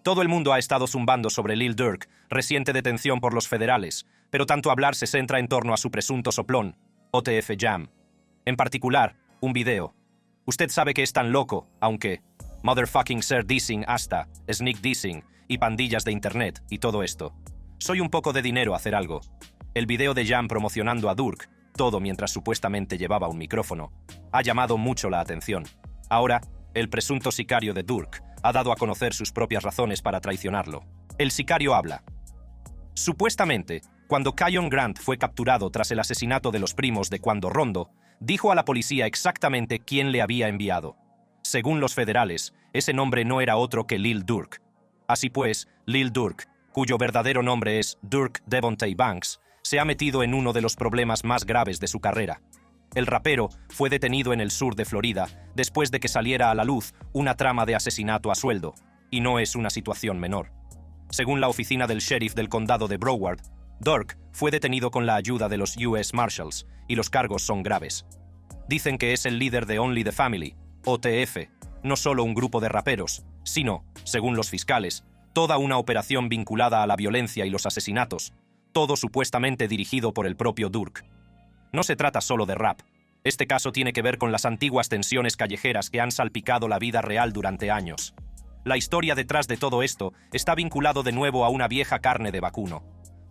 Todo el mundo ha estado zumbando sobre Lil Durk, reciente detención por los federales, pero tanto hablar se centra en torno a su presunto soplón, OTF Jam. En particular, un video. Usted sabe que es tan loco, aunque motherfucking ser dissing hasta, sneak dissing y pandillas de internet y todo esto. Soy un poco de dinero hacer algo. El video de Jam promocionando a Durk, todo mientras supuestamente llevaba un micrófono, ha llamado mucho la atención. Ahora, el presunto sicario de Durk ha dado a conocer sus propias razones para traicionarlo. El sicario habla. Supuestamente, cuando Kion Grant fue capturado tras el asesinato de los primos de Quando Rondo, dijo a la policía exactamente quién le había enviado. Según los federales, ese nombre no era otro que Lil Durk. Así pues, Lil Durk, cuyo verdadero nombre es Durk Devontae Banks, se ha metido en uno de los problemas más graves de su carrera. El rapero fue detenido en el sur de Florida después de que saliera a la luz una trama de asesinato a sueldo, y no es una situación menor. Según la oficina del sheriff del condado de Broward, Durk fue detenido con la ayuda de los US Marshals, y los cargos son graves. Dicen que es el líder de Only the Family, OTF, no solo un grupo de raperos, sino, según los fiscales, toda una operación vinculada a la violencia y los asesinatos, todo supuestamente dirigido por el propio Durk. No se trata solo de rap. Este caso tiene que ver con las antiguas tensiones callejeras que han salpicado la vida real durante años. La historia detrás de todo esto está vinculado de nuevo a una vieja carne de vacuno.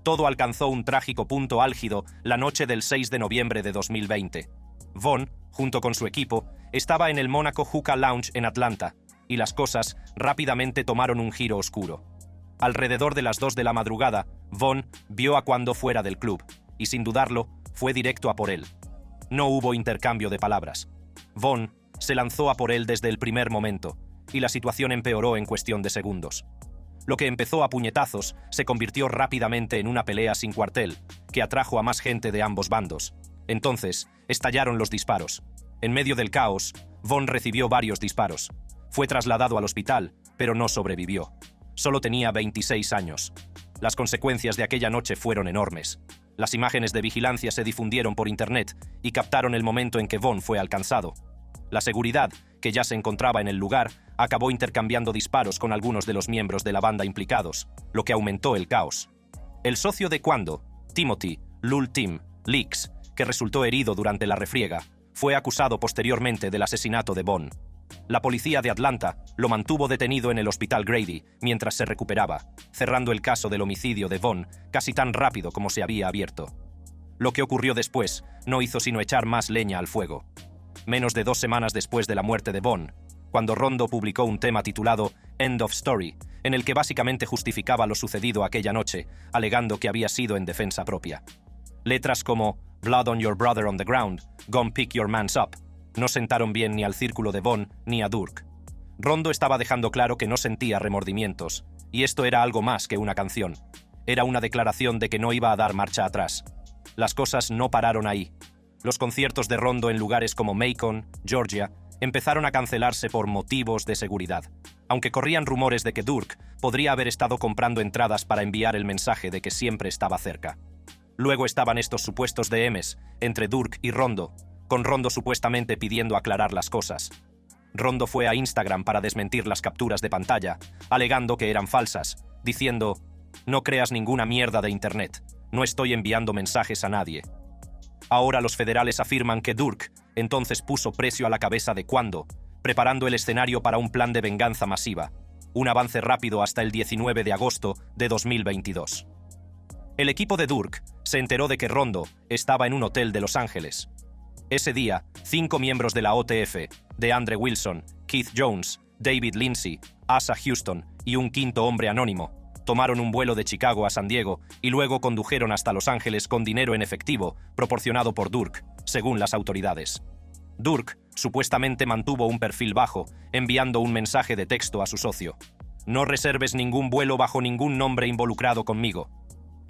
Todo alcanzó un trágico punto álgido la noche del 6 de noviembre de 2020. Von, junto con su equipo, estaba en el Monaco Hookah Lounge en Atlanta, y las cosas rápidamente tomaron un giro oscuro. Alrededor de las 2 de la madrugada, Von vio a Quando fuera del club, y sin dudarlo, fue directo a por él. No hubo intercambio de palabras. Von se lanzó a por él desde el primer momento, y la situación empeoró en cuestión de segundos. Lo que empezó a puñetazos se convirtió rápidamente en una pelea sin cuartel, que atrajo a más gente de ambos bandos. Entonces, estallaron los disparos. En medio del caos, Von recibió varios disparos. Fue trasladado al hospital, pero no sobrevivió. Solo tenía 26 años. Las consecuencias de aquella noche fueron enormes. Las imágenes de vigilancia se difundieron por internet y captaron el momento en que Von fue alcanzado. La seguridad, que ya se encontraba en el lugar, acabó intercambiando disparos con algunos de los miembros de la banda implicados, lo que aumentó el caos. El socio de Quando, Timothy Lul Tim Leaks, que resultó herido durante la refriega, fue acusado posteriormente del asesinato de Von. La policía de Atlanta lo mantuvo detenido en el Hospital Grady mientras se recuperaba, cerrando el caso del homicidio de Von casi tan rápido como se había abierto. Lo que ocurrió después no hizo sino echar más leña al fuego. Menos de 2 semanas después de la muerte de Von, Quando Rondo publicó un tema titulado End of Story, en el que básicamente justificaba lo sucedido aquella noche, alegando que había sido en defensa propia. Letras como Blood on your brother on the ground, Gone pick your mans up, no sentaron bien ni al círculo de Von ni a Durk. Rondo estaba dejando claro que no sentía remordimientos, y esto era algo más que una canción. Era una declaración de que no iba a dar marcha atrás. Las cosas no pararon ahí. Los conciertos de Rondo en lugares como Macon, Georgia, empezaron a cancelarse por motivos de seguridad, aunque corrían rumores de que Durk podría haber estado comprando entradas para enviar el mensaje de que siempre estaba cerca. Luego estaban estos supuestos DMs entre Durk y Rondo, con Rondo supuestamente pidiendo aclarar las cosas. Rondo fue a Instagram para desmentir las capturas de pantalla, alegando que eran falsas, diciendo: «No creas ninguna mierda de internet, no estoy enviando mensajes a nadie». Ahora los federales afirman que Durk entonces puso precio a la cabeza de Quando, preparando el escenario para un plan de venganza masiva, un avance rápido hasta el 19 de agosto de 2022. El equipo de Durk se enteró de que Rondo estaba en un hotel de Los Ángeles. Ese día, 5 miembros de la OTF, DeAndre Wilson, Keith Jones, David Lindsay, Asa Houston y un quinto hombre anónimo, tomaron un vuelo de Chicago a San Diego y luego condujeron hasta Los Ángeles con dinero en efectivo proporcionado por Durk, según las autoridades. Durk supuestamente mantuvo un perfil bajo, enviando un mensaje de texto a su socio: «No reserves ningún vuelo bajo ningún nombre involucrado conmigo».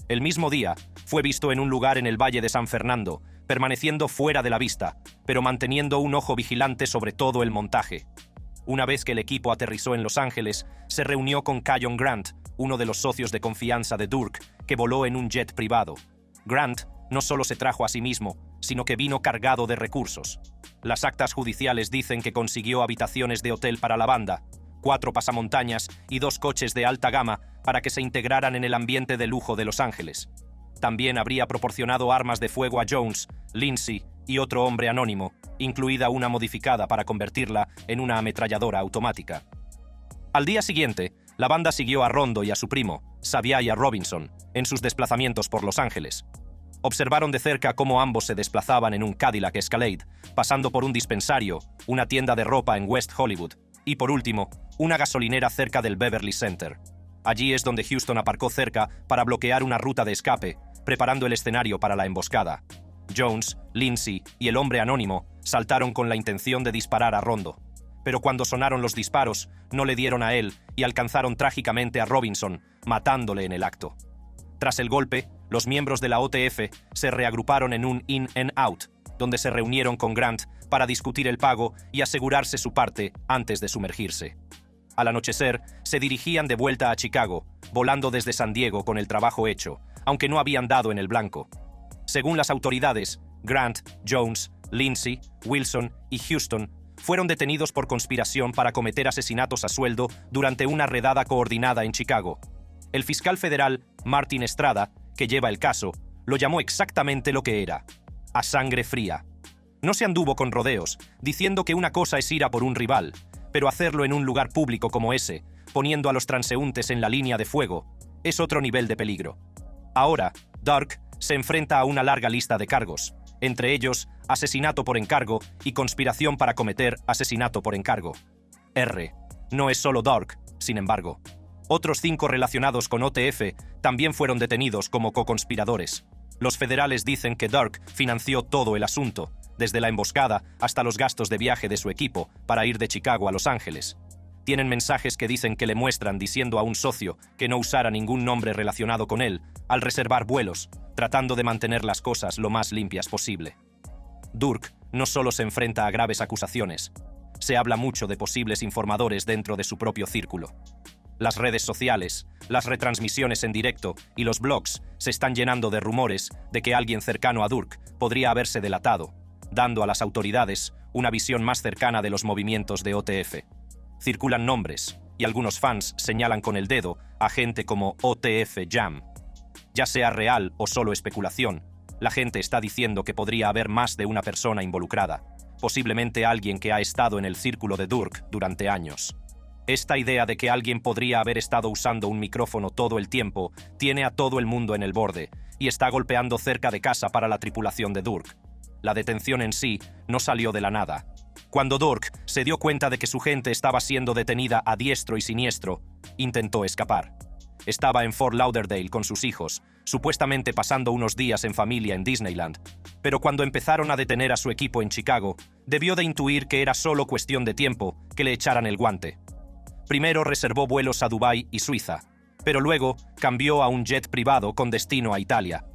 El mismo día, fue visto en un lugar en el Valle de San Fernando, permaneciendo fuera de la vista, pero manteniendo un ojo vigilante sobre todo el montaje. Una vez que el equipo aterrizó en Los Ángeles, se reunió con Kion Grant, uno de los socios de confianza de Durk, que voló en un jet privado. Grant no solo se trajo a sí mismo, sino que vino cargado de recursos. Las actas judiciales dicen que consiguió habitaciones de hotel para la banda, 4 pasamontañas y 2 coches de alta gama para que se integraran en el ambiente de lujo de Los Ángeles. También habría proporcionado armas de fuego a Jones, Lindsay y otro hombre anónimo, incluida una modificada para convertirla en una ametralladora automática. Al día siguiente, la banda siguió a Rondo y a su primo, Xavier Robinson, en sus desplazamientos por Los Ángeles. Observaron de cerca cómo ambos se desplazaban en un Cadillac Escalade, pasando por un dispensario, una tienda de ropa en West Hollywood y, por último, una gasolinera cerca del Beverly Center. Allí es donde Houston aparcó cerca para bloquear una ruta de escape, preparando el escenario para la emboscada. Jones, Lindsay y el hombre anónimo saltaron con la intención de disparar a Rondo. Pero cuando sonaron los disparos, no le dieron a él y alcanzaron trágicamente a Robinson, matándole en el acto. Tras el golpe, los miembros de la OTF se reagruparon en un In and Out, donde se reunieron con Grant para discutir el pago y asegurarse su parte antes de sumergirse. Al anochecer, se dirigían de vuelta a Chicago, volando desde San Diego con el trabajo hecho, aunque no habían dado en el blanco. Según las autoridades, Grant, Jones, Lindsay, Wilson y Houston fueron detenidos por conspiración para cometer asesinatos a sueldo durante una redada coordinada en Chicago. El fiscal federal, Martin Estrada, que lleva el caso, lo llamó exactamente lo que era: a sangre fría. No se anduvo con rodeos, diciendo que una cosa es ir a por un rival, pero hacerlo en un lugar público como ese, poniendo a los transeúntes en la línea de fuego, es otro nivel de peligro. Ahora, Durk se enfrenta a una larga lista de cargos, entre ellos asesinato por encargo y conspiración para cometer asesinato por encargo. No es solo Durk, sin embargo. Otros 5 relacionados con OTF también fueron detenidos como coconspiradores. Los federales dicen que Durk financió todo el asunto, desde la emboscada hasta los gastos de viaje de su equipo para ir de Chicago a Los Ángeles. Tienen mensajes que dicen que le muestran diciendo a un socio que no usara ningún nombre relacionado con él al reservar vuelos, tratando de mantener las cosas lo más limpias posible. Durk no solo se enfrenta a graves acusaciones, se habla mucho de posibles informadores dentro de su propio círculo. Las redes sociales, las retransmisiones en directo y los blogs se están llenando de rumores de que alguien cercano a Durk podría haberse delatado, dando a las autoridades una visión más cercana de los movimientos de OTF. Circulan nombres, y algunos fans señalan con el dedo a gente como OTF Jam. Ya sea real o solo especulación, la gente está diciendo que podría haber más de una persona involucrada, posiblemente alguien que ha estado en el círculo de Durk durante años. Esta idea de que alguien podría haber estado usando un micrófono todo el tiempo tiene a todo el mundo en el borde y está golpeando cerca de casa para la tripulación de Durk. La detención en sí no salió de la nada. Cuando Durk se dio cuenta de que su gente estaba siendo detenida a diestro y siniestro, intentó escapar. Estaba en Fort Lauderdale con sus hijos, supuestamente pasando unos días en familia en Disneyland, pero cuando empezaron a detener a su equipo en Chicago, debió de intuir que era solo cuestión de tiempo que le echaran el guante. Primero reservó vuelos a Dubái y Suiza, pero luego cambió a un jet privado con destino a Italia.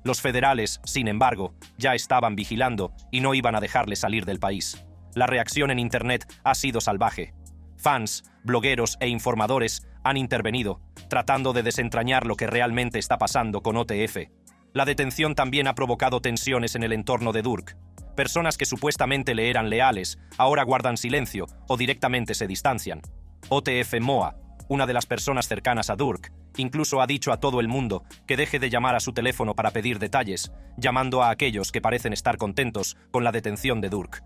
Los federales, sin embargo, ya estaban vigilando y no iban a dejarle salir del país. La reacción en Internet ha sido salvaje. Fans, blogueros e informadores han intervenido, tratando de desentrañar lo que realmente está pasando con OTF. La detención también ha provocado tensiones en el entorno de Durk. Personas que supuestamente le eran leales ahora guardan silencio o directamente se distancian. OTF Moa, una de las personas cercanas a Durk, incluso ha dicho a todo el mundo que deje de llamar a su teléfono para pedir detalles, llamando a aquellos que parecen estar contentos con la detención de Durk.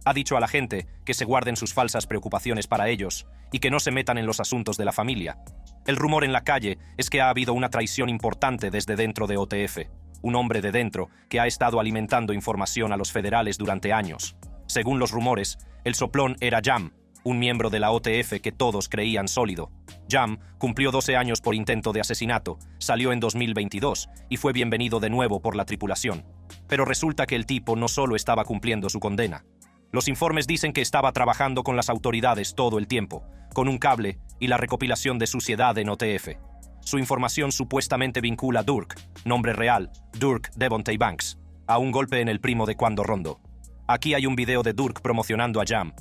Ha dicho a la gente que se guarden sus falsas preocupaciones para ellos y que no se metan en los asuntos de la familia. El rumor en la calle es que ha habido una traición importante desde dentro de OTF, un hombre de dentro que ha estado alimentando información a los federales durante años. Según los rumores, el soplón era Jam, un miembro de la OTF que todos creían sólido. Jam cumplió 12 años por intento de asesinato, salió en 2022 y fue bienvenido de nuevo por la tripulación. Pero resulta que el tipo no solo estaba cumpliendo su condena. Los informes dicen que estaba trabajando con las autoridades todo el tiempo, con un cable y la recopilación de suciedad en OTF. Su información supuestamente vincula a Durk, nombre real, Durk Devontae Banks, a un golpe en el primo de Quando Rondo. Aquí hay un video de Durk promocionando a Jam.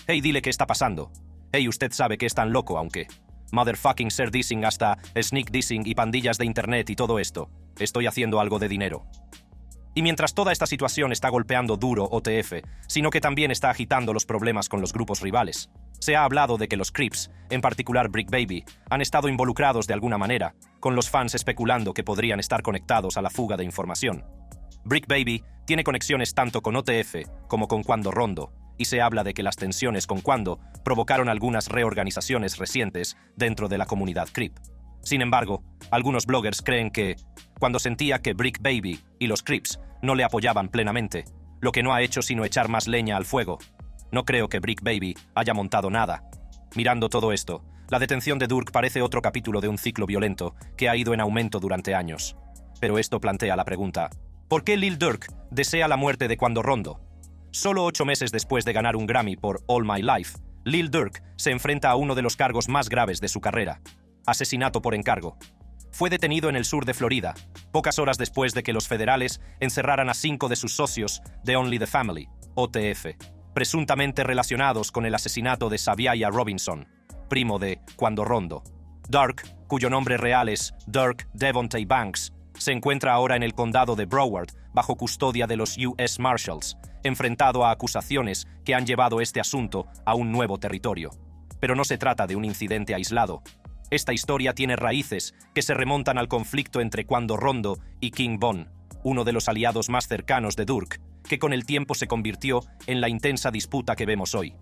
Hey, dile qué está pasando. Hey, usted sabe que es tan loco, aunque... Motherfucking ser dissing hasta sneak dissing y pandillas de internet y todo esto. Estoy haciendo algo de dinero. Y mientras toda esta situación está golpeando duro OTF, sino que también está agitando los problemas con los grupos rivales. Se ha hablado de que los Crips, en particular Brick Baby, han estado involucrados de alguna manera, con los fans especulando que podrían estar conectados a la fuga de información. Brick Baby tiene conexiones tanto con OTF como con Quando Rondo, y se habla de que las tensiones con Quando provocaron algunas reorganizaciones recientes dentro de la comunidad Crip. Sin embargo, algunos bloggers creen que, cuando sentía que Brick Baby y los Crips no le apoyaban plenamente, lo que no ha hecho sino echar más leña al fuego. No creo que Brick Baby haya montado nada. Mirando todo esto, la detención de Durk parece otro capítulo de un ciclo violento que ha ido en aumento durante años. Pero esto plantea la pregunta: ¿por qué Lil Durk desea la muerte de Quando Rondo? Solo 8 meses después de ganar un Grammy por All My Life, Lil Durk se enfrenta a uno de los cargos más graves de su carrera: asesinato por encargo. Fue detenido en el sur de Florida, pocas horas después de que los federales encerraran a 5 de sus socios de Only the Family, OTF, presuntamente relacionados con el asesinato de Saviaya Robinson, primo de Quando Rondo. Durk, cuyo nombre real es Durk Devontae Banks, se encuentra ahora en el condado de Broward, bajo custodia de los US Marshals, enfrentado a acusaciones que han llevado este asunto a un nuevo territorio. Pero no se trata de un incidente aislado. Esta historia tiene raíces que se remontan al conflicto entre Quando Rondo y King Von, uno de los aliados más cercanos de Durk, que con el tiempo se convirtió en la intensa disputa que vemos hoy.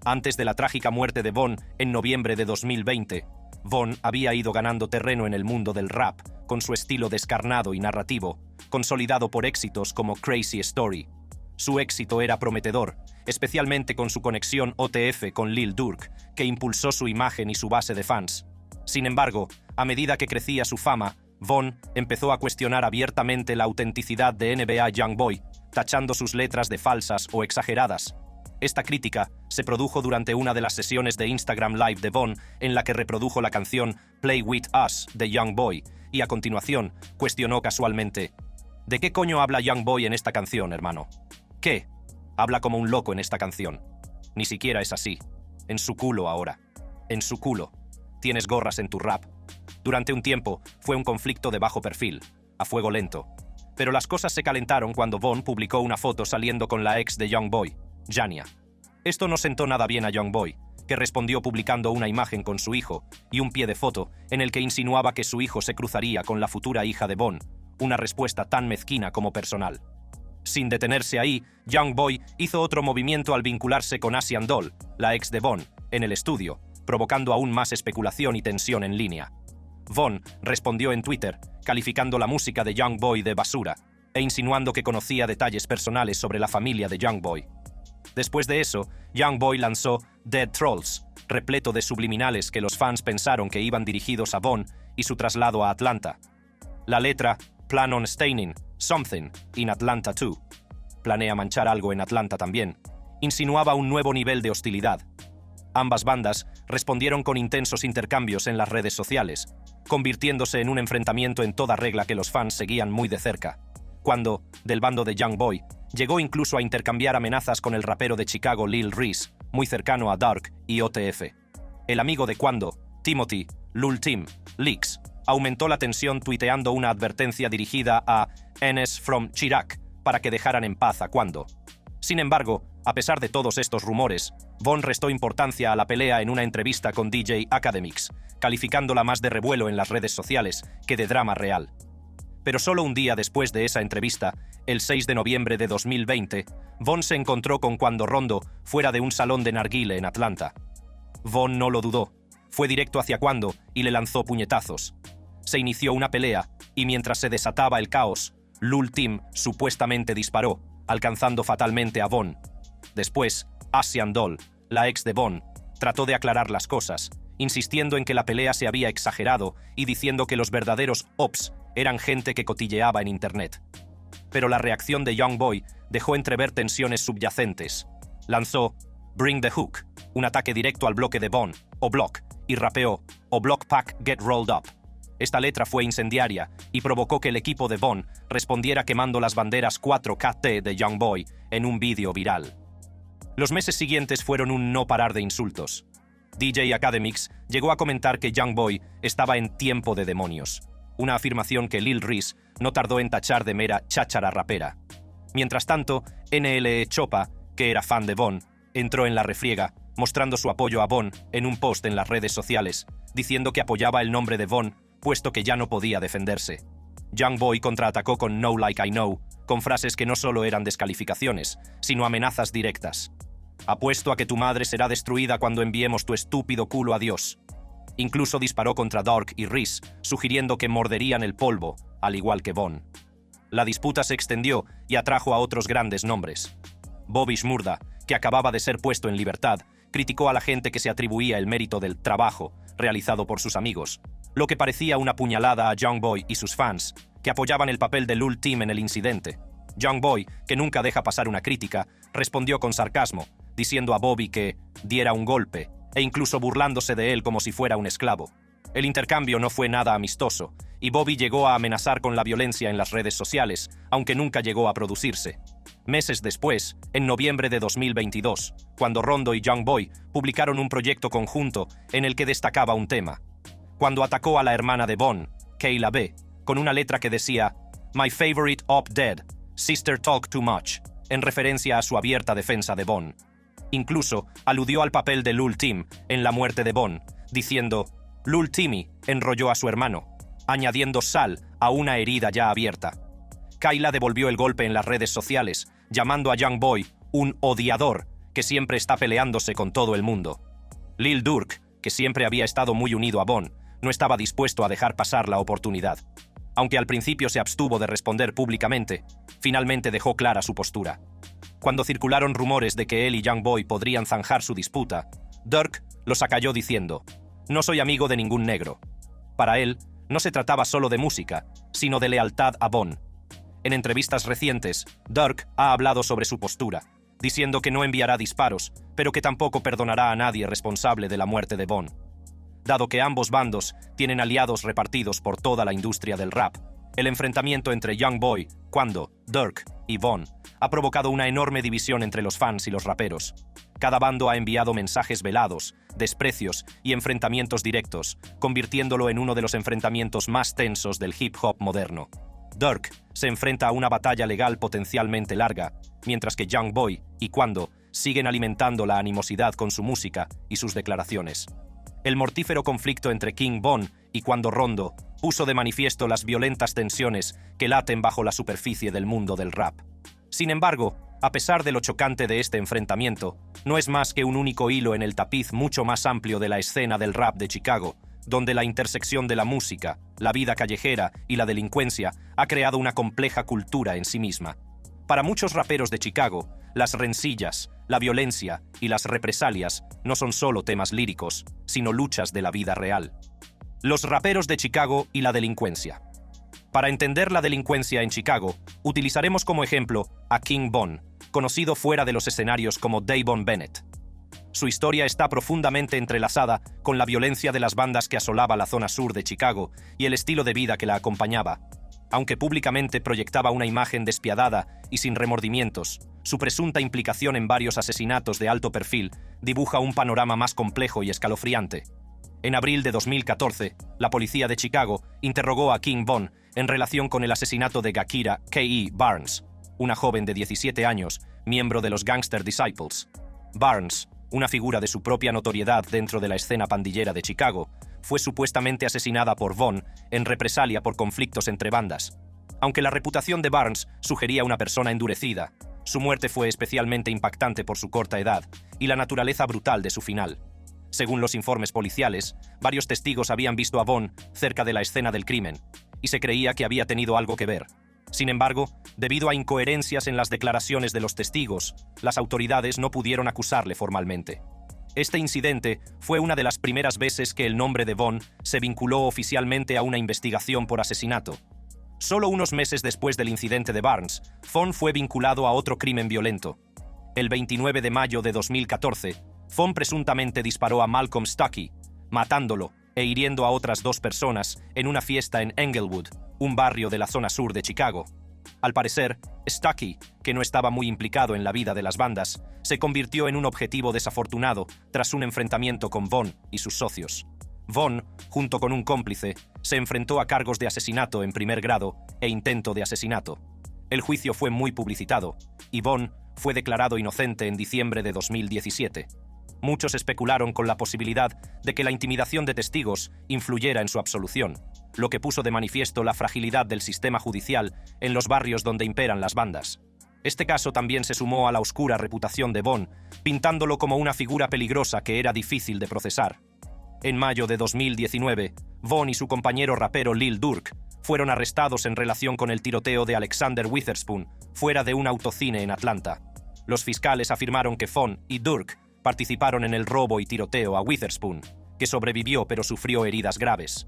Antes de la trágica muerte de Von en noviembre de 2020, Von había ido ganando terreno en el mundo del rap con su estilo descarnado y narrativo, consolidado por éxitos como Crazy Story. Su éxito era prometedor, especialmente con su conexión OTF con Lil Durk, que impulsó su imagen y su base de fans. Sin embargo, a medida que crecía su fama, Von empezó a cuestionar abiertamente la autenticidad de NBA Youngboy, tachando sus letras de falsas o exageradas. Esta crítica se produjo durante una de las sesiones de Instagram Live de Von, en la que reprodujo la canción Play With Us de Youngboy, y a continuación cuestionó casualmente: ¿de qué coño habla Youngboy en esta canción, hermano? ¿Qué? Habla como un loco en esta canción. Ni siquiera es así. En su culo ahora. En su culo. Tienes gorras en tu rap. Durante un tiempo fue un conflicto de bajo perfil, a fuego lento. Pero las cosas se calentaron cuando Von publicó una foto saliendo con la ex de Youngboy, Jania. Esto no sentó nada bien a Youngboy, que respondió publicando una imagen con su hijo y un pie de foto en el que insinuaba que su hijo se cruzaría con la futura hija de Von, una respuesta tan mezquina como personal. Sin detenerse ahí, Youngboy hizo otro movimiento al vincularse con Asian Doll, la ex de Von, en el estudio, provocando aún más especulación y tensión en línea. Von respondió en Twitter, calificando la música de Youngboy de basura e insinuando que conocía detalles personales sobre la familia de Youngboy. Después de eso, Youngboy lanzó Dead Trolls, repleto de subliminales que los fans pensaron que iban dirigidos a Von y su traslado a Atlanta. La letra Plan on staining something in Atlanta too. Planea manchar algo en Atlanta también. Insinuaba un nuevo nivel de hostilidad. Ambas bandas respondieron con intensos intercambios en las redes sociales, convirtiéndose en un enfrentamiento en toda regla que los fans seguían muy de cerca. Cuando, del bando de Youngboy, llegó incluso a intercambiar amenazas con el rapero de Chicago Lil Reese, muy cercano a Durk y OTF. El amigo de Quando, Timothy, Lul Tim, Leaks, aumentó la tensión tuiteando una advertencia dirigida a NS from Chirac para que dejaran en paz a Quando. Sin embargo, a pesar de todos estos rumores, Von restó importancia a la pelea en una entrevista con DJ Academics, calificándola más de revuelo en las redes sociales que de drama real. Pero solo un día después de esa entrevista, el 6 de noviembre de 2020, Von se encontró con Quando Rondo fuera de un salón de narguile en Atlanta. Von no lo dudó, fue directo hacia Quando y le lanzó puñetazos. Se inició una pelea y mientras se desataba el caos, Lul Tim supuestamente disparó, alcanzando fatalmente a Von. Después, Asian Doll, la ex de Von, trató de aclarar las cosas, insistiendo en que la pelea se había exagerado y diciendo que los verdaderos ops eran gente que cotilleaba en internet. Pero la reacción de Youngboy dejó entrever tensiones subyacentes. Lanzó Bring the Hook, un ataque directo al bloque de Von, o Block, y rapeó O Block Pack Get Rolled Up. Esta letra fue incendiaria y provocó que el equipo de Von respondiera quemando las banderas 4KT de Youngboy en un vídeo viral. Los meses siguientes fueron un no parar de insultos. DJ Academics llegó a comentar que Youngboy estaba en tiempo de demonios. una afirmación que Lil Reese no tardó en tachar de mera cháchara rapera. Mientras tanto, NLE Choppa, que era fan de Von, entró en la refriega, mostrando su apoyo a Von en un post en las redes sociales, diciendo que apoyaba el nombre de Von, puesto que ya no podía defenderse. Youngboy contraatacó con No Like I Know, con frases que no solo eran descalificaciones, sino amenazas directas. Apuesto a que tu madre será destruida cuando enviemos tu estúpido culo a Dios. Incluso disparó contra Durk y Reese, sugiriendo que morderían el polvo, al igual que Von. La disputa se extendió y atrajo a otros grandes nombres. Bobby Shmurda, que acababa de ser puesto en libertad, criticó a la gente que se atribuía el mérito del trabajo realizado por sus amigos, lo que parecía una puñalada a Youngboy y sus fans, que apoyaban el papel de Lul Tim en el incidente. Youngboy, que nunca deja pasar una crítica, respondió con sarcasmo, diciendo a Bobby que diera un golpe, e incluso burlándose de él como si fuera un esclavo. El intercambio no fue nada amistoso, y Bobby llegó a amenazar con la violencia en las redes sociales, aunque nunca llegó a producirse. Meses después, en noviembre de 2022, cuando Rondo y Youngboy publicaron un proyecto conjunto en el que destacaba un tema, cuando atacó a la hermana de Von, Kayla B, con una letra que decía "My favorite op dead, sister talk too much", en referencia a su abierta defensa de Von. Incluso aludió al papel de Lul Tim en la muerte de Von, diciendo "Lul Timmy enrolló a su hermano", añadiendo sal a una herida ya abierta. Kayla devolvió el golpe en las redes sociales, llamando a Youngboy un odiador que siempre está peleándose con todo el mundo. Lil Durk, que siempre había estado muy unido a Von, no estaba dispuesto a dejar pasar la oportunidad. Aunque al principio se abstuvo de responder públicamente, finalmente dejó clara su postura. Cuando circularon rumores de que él y Youngboy podrían zanjar su disputa, Durk los acalló diciendo: "No soy amigo de ningún negro". Para él, no se trataba solo de música, sino de lealtad a Von. En entrevistas recientes, Durk ha hablado sobre su postura, diciendo que no enviará disparos, pero que tampoco perdonará a nadie responsable de la muerte de Von. Dado que ambos bandos tienen aliados repartidos por toda la industria del rap, el enfrentamiento entre Youngboy, Quando, Durk y Von ha provocado una enorme división entre los fans y los raperos. Cada bando ha enviado mensajes velados, desprecios y enfrentamientos directos, convirtiéndolo en uno de los enfrentamientos más tensos del hip hop moderno. Durk se enfrenta a una batalla legal potencialmente larga, mientras que Youngboy y Quando siguen alimentando la animosidad con su música y sus declaraciones. El mortífero conflicto entre King Von y Quando Rondo puso de manifiesto las violentas tensiones que laten bajo la superficie del mundo del rap. Sin embargo, a pesar de lo chocante de este enfrentamiento, no es más que un único hilo en el tapiz mucho más amplio de la escena del rap de Chicago, donde la intersección de la música, la vida callejera y la delincuencia ha creado una compleja cultura en sí misma. Para muchos raperos de Chicago, las rencillas, la violencia y las represalias no son solo temas líricos, sino luchas de la vida real. Los raperos de Chicago y la delincuencia. Para entender la delincuencia en Chicago, utilizaremos como ejemplo a King Von, conocido fuera de los escenarios como Davon Bennett. Su historia está profundamente entrelazada con la violencia de las bandas que asolaba la zona sur de Chicago y el estilo de vida que la acompañaba. Aunque públicamente proyectaba una imagen despiadada y sin remordimientos, su presunta implicación en varios asesinatos de alto perfil dibuja un panorama más complejo y escalofriante. En abril de 2014, la policía de Chicago interrogó a King Von en relación con el asesinato de Gakira K.E. Barnes, una joven de 17 años, miembro de los Gangster Disciples. Barnes, una figura de su propia notoriedad dentro de la escena pandillera de Chicago, fue supuestamente asesinada por Von en represalia por conflictos entre bandas. Aunque la reputación de Barnes sugería una persona endurecida, su muerte fue especialmente impactante por su corta edad y la naturaleza brutal de su final. Según los informes policiales, varios testigos habían visto a Von cerca de la escena del crimen, y se creía que había tenido algo que ver. Sin embargo, debido a incoherencias en las declaraciones de los testigos, las autoridades no pudieron acusarle formalmente. Este incidente fue una de las primeras veces que el nombre de Von se vinculó oficialmente a una investigación por asesinato. Solo unos meses después del incidente de Barnes, Von fue vinculado a otro crimen violento. El 29 de mayo de 2014, Von presuntamente disparó a Malcolm Stuckey, matándolo e hiriendo a otras 2 personas en una fiesta en Englewood, un barrio de la zona sur de Chicago. Al parecer, Stuckey, que no estaba muy implicado en la vida de las bandas, se convirtió en un objetivo desafortunado tras un enfrentamiento con Von y sus socios. Vaughn, junto con un cómplice, se enfrentó a cargos de asesinato en primer grado e intento de asesinato. El juicio fue muy publicitado, y Vaughn fue declarado inocente en diciembre de 2017. Muchos especularon con la posibilidad de que la intimidación de testigos influyera en su absolución, lo que puso de manifiesto la fragilidad del sistema judicial en los barrios donde imperan las bandas. Este caso también se sumó a la oscura reputación de Vaughn, pintándolo como una figura peligrosa que era difícil de procesar. En mayo de 2019, Vaughn y su compañero rapero Lil Durk fueron arrestados en relación con el tiroteo de Alexander Witherspoon fuera de un autocine en Atlanta. Los fiscales afirmaron que Vaughn y Durk participaron en el robo y tiroteo a Witherspoon, que sobrevivió pero sufrió heridas graves.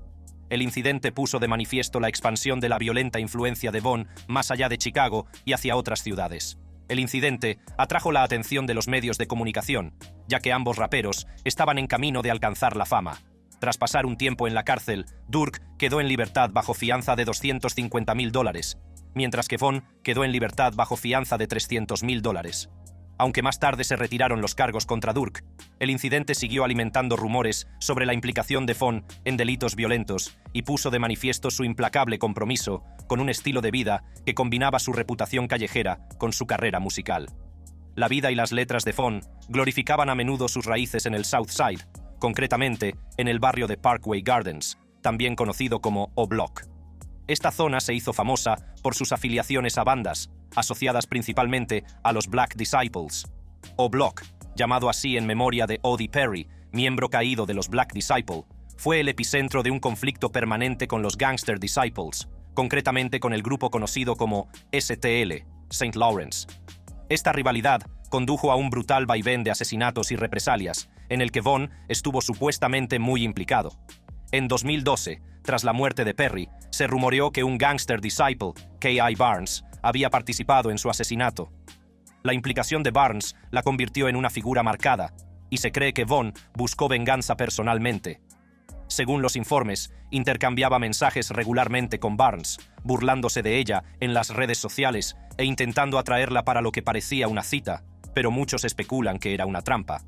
El incidente puso de manifiesto la expansión de la violenta influencia de Vaughn más allá de Chicago y hacia otras ciudades. El incidente atrajo la atención de los medios de comunicación, ya que ambos raperos estaban en camino de alcanzar la fama. Tras pasar un tiempo en la cárcel, Durk quedó en libertad bajo fianza de $250,000, mientras que Vaughn quedó en libertad bajo fianza de $300,000. Aunque más tarde se retiraron los cargos contra Durk, el incidente siguió alimentando rumores sobre la implicación de Vaughn en delitos violentos y puso de manifiesto su implacable compromiso con un estilo de vida que combinaba su reputación callejera con su carrera musical. La vida y las letras de Vaughn glorificaban a menudo sus raíces en el South Side, concretamente en el barrio de Parkway Gardens, también conocido como O Block. Esta zona se hizo famosa por sus afiliaciones a bandas, asociadas principalmente a los Black Disciples. O Block, llamado así en memoria de Odie Perry, miembro caído de los Black Disciple, fue el epicentro de un conflicto permanente con los Gangster Disciples, concretamente con el grupo conocido como STL, St. Lawrence. Esta rivalidad condujo a un brutal vaivén de asesinatos y represalias, en el que Vaughn estuvo supuestamente muy implicado. En 2012, tras la muerte de Perry, se rumoreó que un Gangster Disciple, K.I. Barnes, había participado en su asesinato. La implicación de Barnes la convirtió en una figura marcada, y se cree que Vaughn buscó venganza personalmente. Según los informes, intercambiaba mensajes regularmente con Barnes, burlándose de ella en las redes sociales e intentando atraerla para lo que parecía una cita, pero muchos especulan que era una trampa.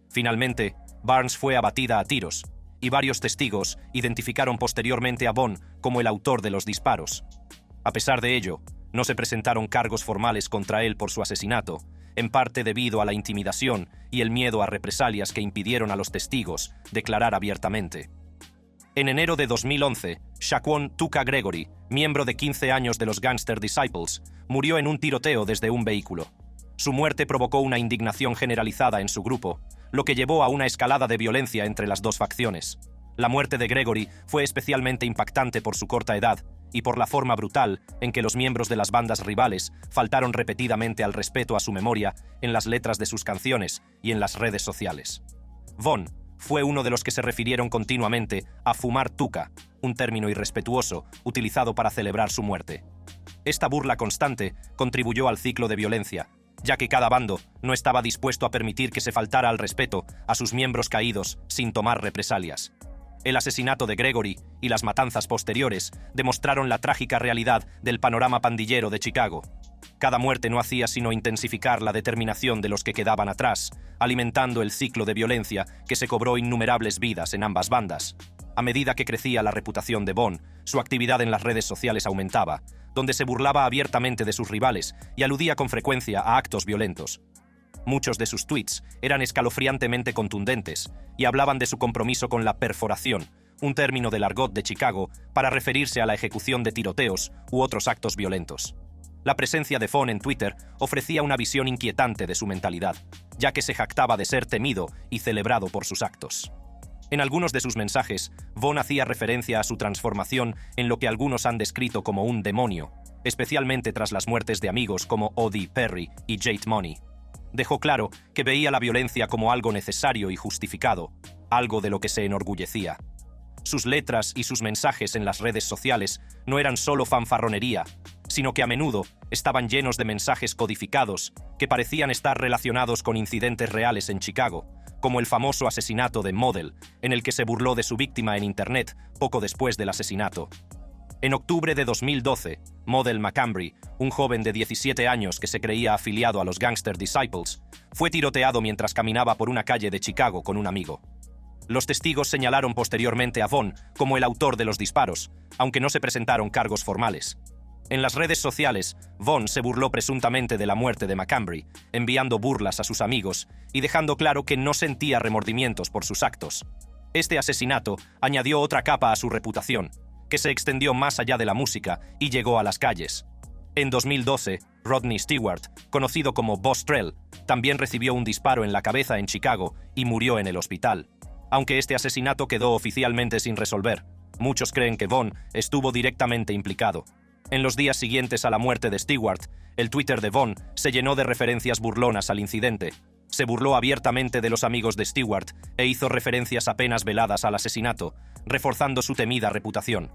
Finalmente, Barnes fue abatida a tiros, y varios testigos identificaron posteriormente a Vaughn como el autor de los disparos. A pesar de ello, no se presentaron cargos formales contra él por su asesinato, en parte debido a la intimidación y el miedo a represalias que impidieron a los testigos declarar abiertamente. En enero de 2011, Shaquon Tuka Gregory, miembro de 15 años de los Gangster Disciples, murió en un tiroteo desde un vehículo. Su muerte provocó una indignación generalizada en su grupo, lo que llevó a una escalada de violencia entre las dos facciones. La muerte de Gregory fue especialmente impactante por su corta edad y por la forma brutal en que los miembros de las bandas rivales faltaron repetidamente al respeto a su memoria en las letras de sus canciones y en las redes sociales. Vaughn fue uno de los que se refirieron continuamente a fumar tuca, un término irrespetuoso utilizado para celebrar su muerte. Esta burla constante contribuyó al ciclo de violencia, ya que cada bando no estaba dispuesto a permitir que se faltara al respeto a sus miembros caídos sin tomar represalias. El asesinato de Gregory y las matanzas posteriores demostraron la trágica realidad del panorama pandillero de Chicago. Cada muerte no hacía sino intensificar la determinación de los que quedaban atrás, alimentando el ciclo de violencia que se cobró innumerables vidas en ambas bandas. A medida que crecía la reputación de Vaughn, su actividad en las redes sociales aumentaba, donde se burlaba abiertamente de sus rivales y aludía con frecuencia a actos violentos. Muchos de sus tweets eran escalofriantemente contundentes y hablaban de su compromiso con la perforación, un término del argot de Chicago para referirse a la ejecución de tiroteos u otros actos violentos. La presencia de Vaughn en Twitter ofrecía una visión inquietante de su mentalidad, ya que se jactaba de ser temido y celebrado por sus actos. En algunos de sus mensajes, Vaughn hacía referencia a su transformación en lo que algunos han descrito como un demonio, especialmente tras las muertes de amigos como Odie Perry y Jade Money. Dejó claro que veía la violencia como algo necesario y justificado, algo de lo que se enorgullecía. Sus letras y sus mensajes en las redes sociales no eran solo fanfarronería, sino que a menudo estaban llenos de mensajes codificados que parecían estar relacionados con incidentes reales en Chicago, como el famoso asesinato de Model, en el que se burló de su víctima en Internet poco después del asesinato. En octubre de 2012, Model McCambry, un joven de 17 años que se creía afiliado a los Gangster Disciples, fue tiroteado mientras caminaba por una calle de Chicago con un amigo. Los testigos señalaron posteriormente a Von como el autor de los disparos, aunque no se presentaron cargos formales. En las redes sociales, Von se burló presuntamente de la muerte de McCambry, enviando burlas a sus amigos y dejando claro que no sentía remordimientos por sus actos. Este asesinato añadió otra capa a su reputación, que se extendió más allá de la música y llegó a las calles. En 2012, Rodney Stewart, conocido como Boss Trell, también recibió un disparo en la cabeza en Chicago y murió en el hospital. Aunque este asesinato quedó oficialmente sin resolver, muchos creen que Von estuvo directamente implicado. En los días siguientes a la muerte de Stewart, el Twitter de Von se llenó de referencias burlonas al incidente. Se burló abiertamente de los amigos de Stewart e hizo referencias apenas veladas al asesinato, reforzando su temida reputación.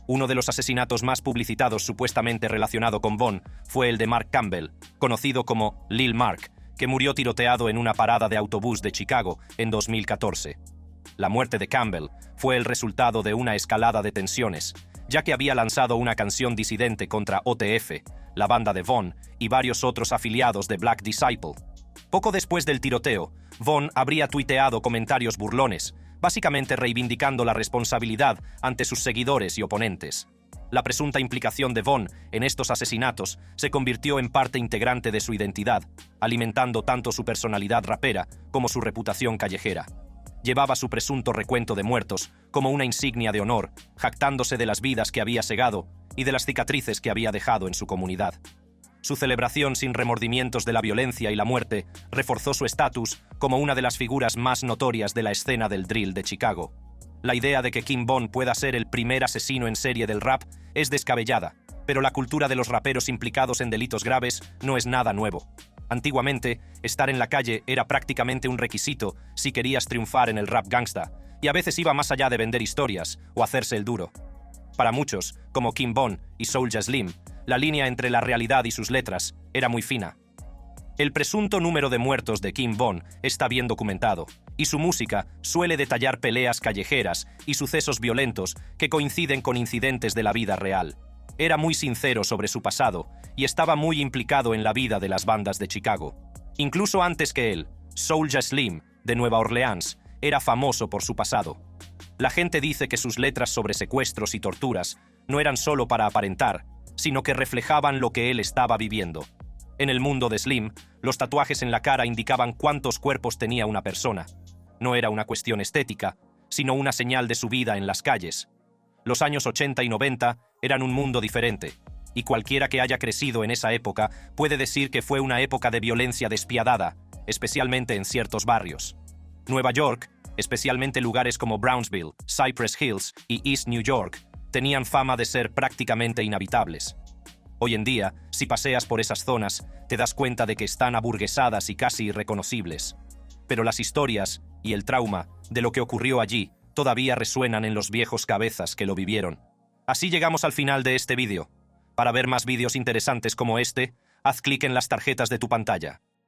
Uno de los asesinatos más publicitados supuestamente relacionado con Von fue el de Mark Campbell, conocido como Lil Mark, que murió tiroteado en una parada de autobús de Chicago en 2014. La muerte de Campbell fue el resultado de una escalada de tensiones, ya que había lanzado una canción disidente contra OTF, la banda de Von y varios otros afiliados de Black Disciple. Poco después del tiroteo, Von habría tuiteado comentarios burlones, básicamente reivindicando la responsabilidad ante sus seguidores y oponentes. La presunta implicación de Von en estos asesinatos se convirtió en parte integrante de su identidad, alimentando tanto su personalidad rapera como su reputación callejera. Llevaba su presunto recuento de muertos como una insignia de honor, jactándose de las vidas que había segado y de las cicatrices que había dejado en su comunidad. Su celebración sin remordimientos de la violencia y la muerte reforzó su estatus como una de las figuras más notorias de la escena del drill de Chicago. La idea de que King Von pueda ser el primer asesino en serie del rap es descabellada, pero la cultura de los raperos implicados en delitos graves no es nada nuevo. Antiguamente, estar en la calle era prácticamente un requisito si querías triunfar en el rap gangsta, y a veces iba más allá de vender historias o hacerse el duro. Para muchos, como King Von y Soulja Slim, la línea entre la realidad y sus letras era muy fina. El presunto número de muertos de King Von está bien documentado, y su música suele detallar peleas callejeras y sucesos violentos que coinciden con incidentes de la vida real. Era muy sincero sobre su pasado y estaba muy implicado en la vida de las bandas de Chicago. Incluso antes que él, Soulja Slim, de Nueva Orleans, era famoso por su pasado. La gente dice que sus letras sobre secuestros y torturas no eran solo para aparentar, sino que reflejaban lo que él estaba viviendo. En el mundo de Slim, los tatuajes en la cara indicaban cuántos cuerpos tenía una persona. No era una cuestión estética, sino una señal de su vida en las calles. Los años 80 y 90 eran un mundo diferente, y cualquiera que haya crecido en esa época puede decir que fue una época de violencia despiadada, especialmente en ciertos barrios. Nueva York, especialmente lugares como Brownsville, Cypress Hills y East New York, tenían fama de ser prácticamente inhabitables. Hoy en día, si paseas por esas zonas, te das cuenta de que están aburguesadas y casi irreconocibles. Pero las historias y el trauma de lo que ocurrió allí todavía resuenan en los viejos cabezas que lo vivieron. Así llegamos al final de este vídeo. Para ver más vídeos interesantes como este, haz clic en las tarjetas de tu pantalla.